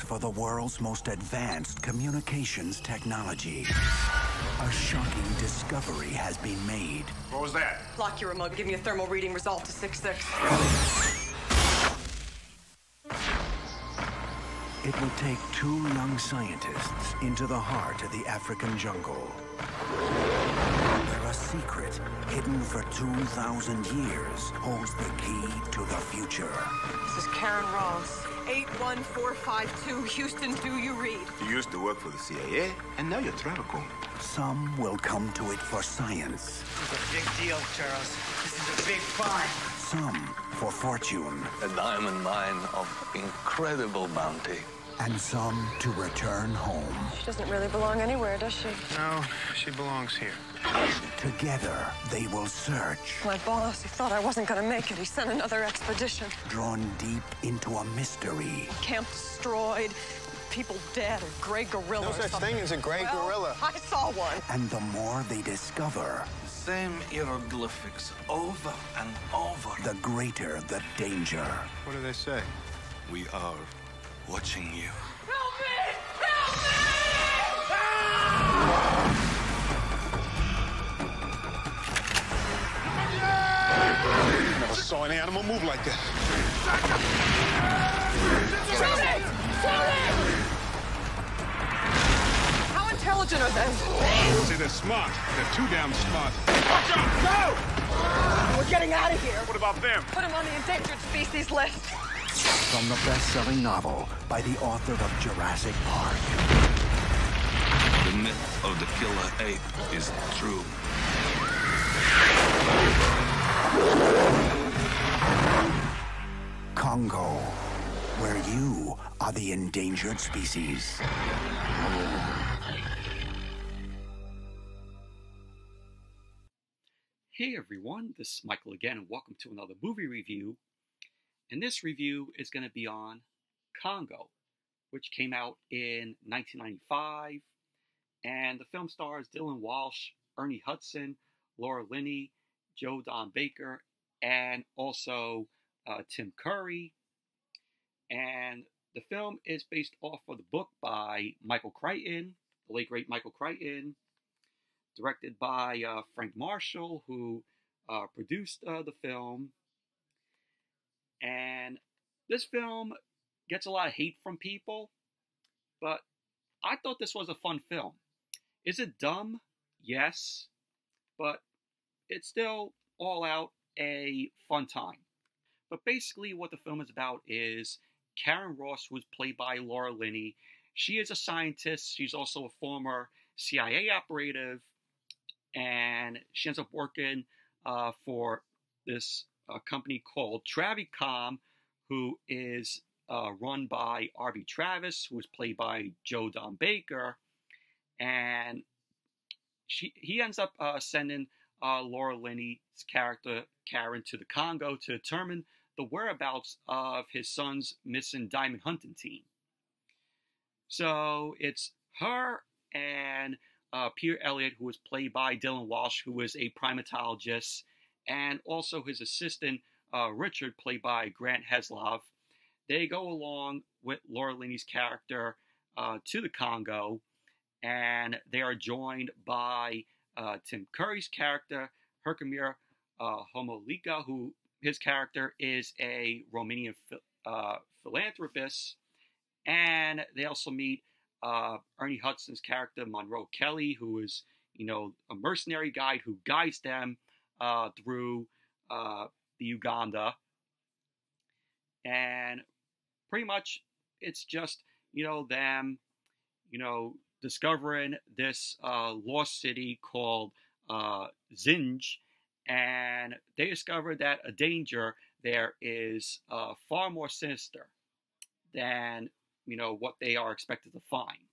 for the world's most advanced communications technology. A shocking discovery has been made. What was that? Lock your remote. Give me a thermal reading result to 6.6. It will take two young scientists into the heart of the African jungle, where a secret hidden for 2,000 years holds the key to the future. This is Karen Ross. 81452, Houston, do you read? You used to work for the CIA, and now you're travel. Some will come to it for science. This is a big deal, Charles. This is a big find. Some for fortune. A diamond mine of incredible bounty. And some to return home. She doesn't really belong anywhere, does she? No, she belongs here. Together, they will search. My boss, he thought I wasn't going to make it. He sent another expedition. Drawn deep into a mystery. Camp destroyed, people dead, a gray gorilla. No such thing as a gray gorilla. I saw one. And the more they discover, Same hieroglyphics over and over. the greater the danger. What do they say? We are watching you. Help me! Help me! Never saw an animal move like that. Shoot it! Shoot it! How intelligent are they? See, they're smart. They're too damn smart. Watch out! Go! We're getting out of here. What about them? Put him on the endangered species list. From the best-selling novel by the author of Jurassic Park. The myth of the killer ape is true. Congo, where you are the endangered species. Hey everyone, this is Michael again, and welcome to another movie review. And this review is going to be on Congo, which came out in 1995. And the film stars Dylan Walsh, Ernie Hudson, Laura Linney, Joe Don Baker, and also Tim Curry. And the film is based off of the book by Michael Crichton, the late great Michael Crichton, directed by Frank Marshall, who produced the film. And this film gets a lot of hate from people, but I thought this was a fun film. Is it dumb? Yes, but it's still all out a fun time. But basically what the film is about is Karen Ross, who was played by Laura Linney. She is a scientist. She's also a former CIA operative, and she ends up working for this company called Travicom, who is run by R.B. Travis, who is played by Joe Don Baker, and he ends up sending Laura Linney's character Karen to the Congo to determine the whereabouts of his son's missing diamond hunting team. So it's her and Peter Elliott, who was played by Dylan Walsh, who is a primatologist, and also his assistant, Richard, played by Grant Heslov. They go along with Laura Linney's character to the Congo, and they are joined by Tim Curry's character, Herkimer Homolika, who his character is a Romanian philanthropist, and they also meet Ernie Hudson's character, Monroe Kelly, who is, a mercenary guide who guides them through the Uganda. And pretty much it's just, them, discovering this lost city called Zinj, and they discover that a danger there is far more sinister than, what they are expected to find.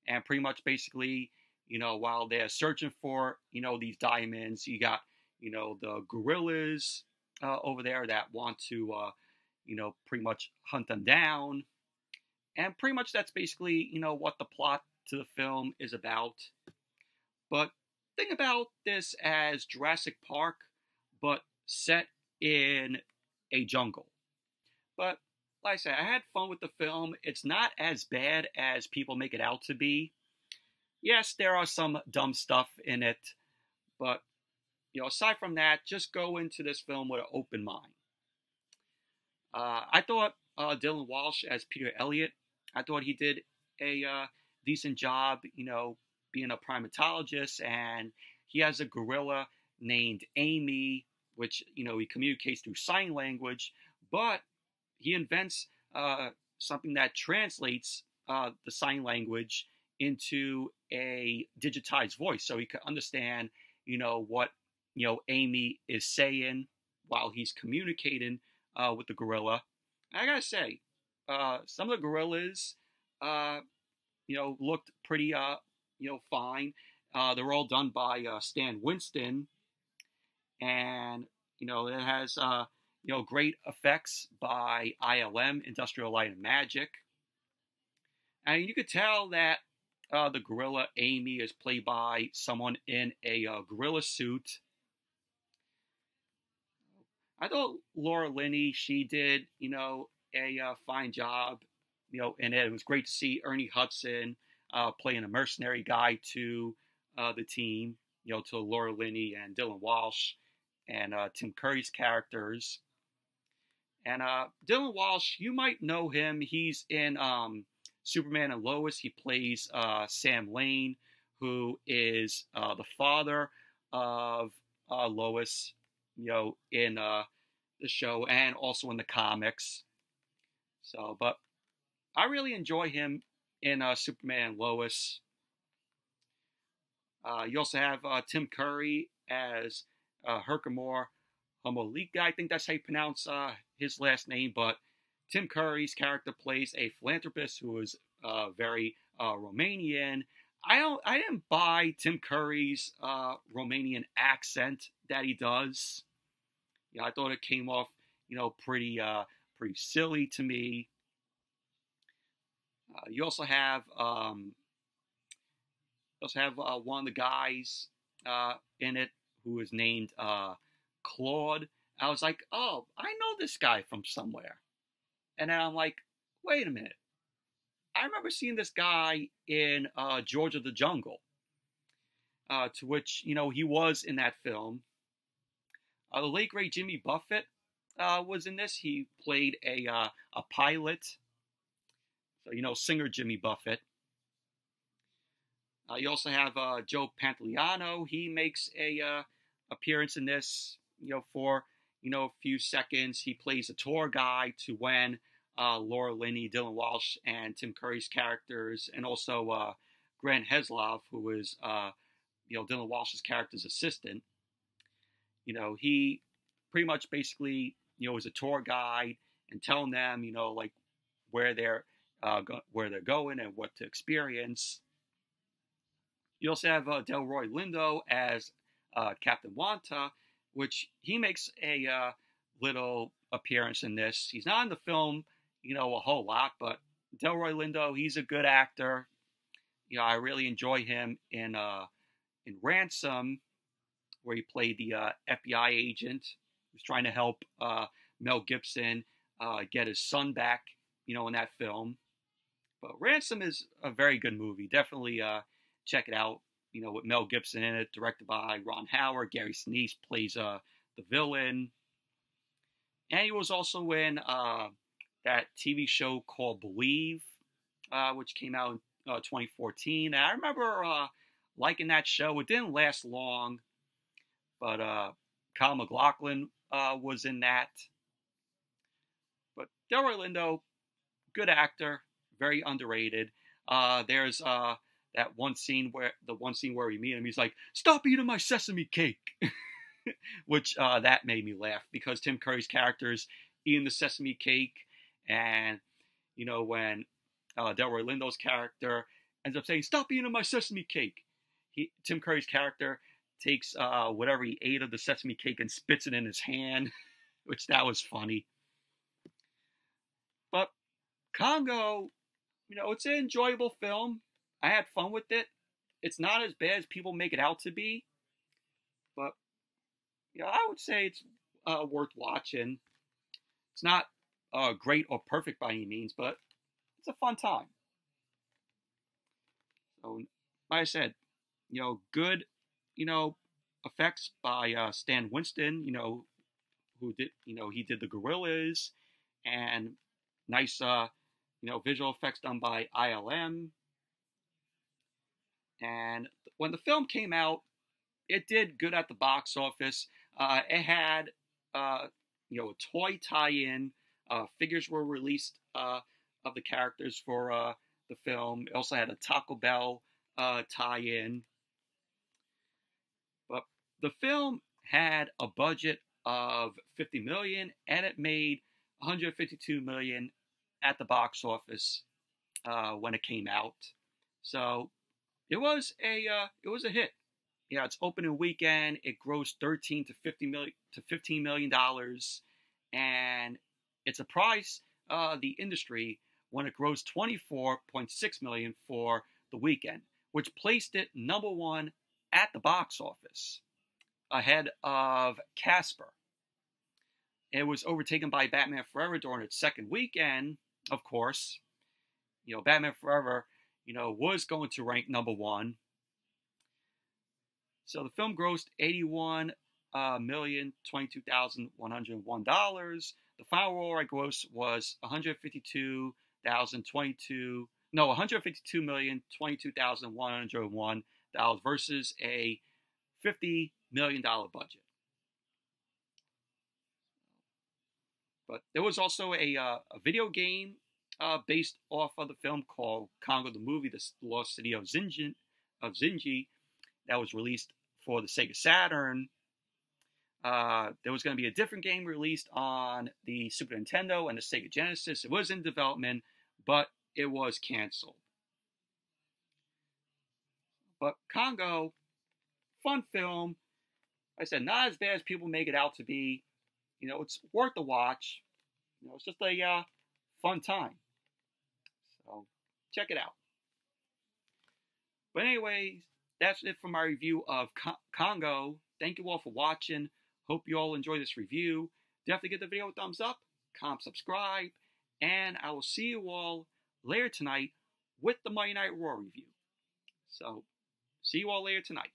And pretty much basically, while they're searching for, these diamonds, you got, the gorillas over there that want to, pretty much hunt them down. And pretty much that's basically, what the plot to the film is about. But think about this as Jurassic Park, but set in a jungle. But like I said, I had fun with the film. It's not as bad as people make it out to be. Yes, there are some dumb stuff in it, but aside from that, just go into this film with an open mind. I thought Dylan Walsh as Peter Elliott, I thought he did a decent job, being a primatologist, and he has a gorilla named Amy, which, he communicates through sign language, but he invents something that translates the sign language into a digitized voice, so he could understand, what, Amy is saying while he's communicating with the gorilla. And I gotta say, some of the gorillas, looked pretty, fine. They're all done by Stan Winston, and it has great effects by ILM, Industrial Light and Magic, and you could tell that the gorilla Amy is played by someone in a gorilla suit. I thought Laura Linney, she did, a fine job, and it was great to see Ernie Hudson playing a mercenary guy to the team, to Laura Linney and Dylan Walsh and Tim Curry's characters. And Dylan Walsh, you might know him. He's in Superman and Lois. He plays Sam Lane, who is the father of Lois, in the show and also in the comics. So, but I really enjoy him in Superman and Lois. You also have Tim Curry as Herkimer Homolika. I think that's how you pronounce his last name, but Tim Curry's character plays a philanthropist who is very Romanian. I didn't buy Tim Curry's Romanian accent that he does. I thought it came off, pretty silly to me. You also have one of the guys in it who is named Claude. I was like, oh, I know this guy from somewhere. And then I'm like, wait a minute. I remember seeing this guy in George of the Jungle, to which, he was in that film. The late, great Jimmy Buffett was in this. He played a pilot. So, singer Jimmy Buffett. You also have Joe Pantoliano. He makes a appearance in this, for, a few seconds. He plays a tour guide to when Laura Linney, Dylan Walsh, and Tim Curry's characters, and also Grant Heslov, who is, Dylan Walsh's character's assistant. He pretty much basically, is a tour guide and telling them, like where they're going and what to experience. You also have Delroy Lindo as Captain Wanta, which he makes a little appearance in this. He's not in the film, a whole lot, but Delroy Lindo, he's a good actor. I really enjoy him in Ransom, where he played the FBI agent who's trying to help Mel Gibson get his son back, in that film. But Ransom is a very good movie. Definitely check it out, with Mel Gibson in it, directed by Ron Howard. Gary Sinise plays the villain. And he was also in that TV show called Believe, which came out in 2014. And I remember liking that show. It didn't last long, but Kyle MacLachlan was in that. But Delroy Lindo, good actor, very underrated. There's that one scene where we meet him, he's like, "Stop eating my sesame cake," which that made me laugh because Tim Curry's character's eating the sesame cake, and when Delroy Lindo's character ends up saying, "Stop eating my sesame cake," Tim Curry's character takes whatever he ate of the sesame cake and spits it in his hand, which that was funny. But Congo, it's an enjoyable film. I had fun with it. It's not as bad as people make it out to be, but I would say it's worth watching. It's not great or perfect by any means, but it's a fun time. So, like I said, good, effects by Stan Winston, who did, he did the gorillas, and nice, visual effects done by ILM. And when the film came out, it did good at the box office. It had, a toy tie-in. Figures were released of the characters for the film. It also had a Taco Bell tie-in. But the film had a budget of $50 million, and it made $152 million at the box office when it came out. So it was a hit. Yeah, its opening weekend, it grossed $13 to $15 million, and it surprised the industry when it grossed $24.6 million for the weekend, which placed it number one at the box office, ahead of Casper. It was overtaken by Batman Forever during its second weekend, of course. Batman Forever, was going to rank number one. So the film grossed $81,022,101. The final worldwide gross was $152,022,101 versus a $50 million budget. But there was also a video game based off of the film called Congo the Movie, The Lost City of Zinji, that was released for the Sega Saturn. There was going to be a different game released on the Super Nintendo and the Sega Genesis. It was in development, but it was canceled. But Congo, fun film. Like I said, not as bad as people make it out to be. It's worth a watch. It's just a fun time. So check it out. But anyways, that's it for my review of Congo. Thank you all for watching. Hope you all enjoy this review. Definitely give the video a thumbs up, comment, subscribe, and I will see you all later tonight with the Monday Night Raw review. So, see you all later tonight.